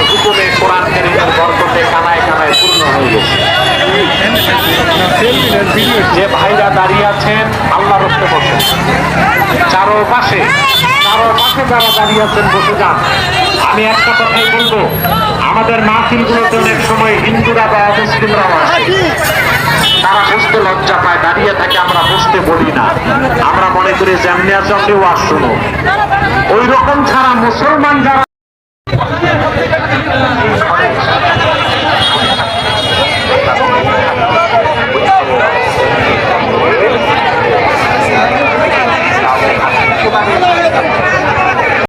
হুকুমে কোরআন কারীমের বরকতে কানায় কানায় পূর্ণ হয়ে গেছে। যে ভাইরা দাঁড়িয়ে আছেন আল্লাহর রাস্তায় বসে, চারপাশে যারা দাঁড়িয়ে আছেন বসে যান। আমি একটা কথাই বলবো, আমাদের মাহফিলগুলোতে অনেক সময় হিন্দুরা বা মুসলিমরাও আসে, তারা বসতে লজ্জা পায়, দাঁড়িয়ে থাকে। আমরা বসতে বলি না, আমরা মনে করি যেমনি আছে আপনি ওয়াজ শুনো। ওই রকম ছাড়া মুসলমান যারা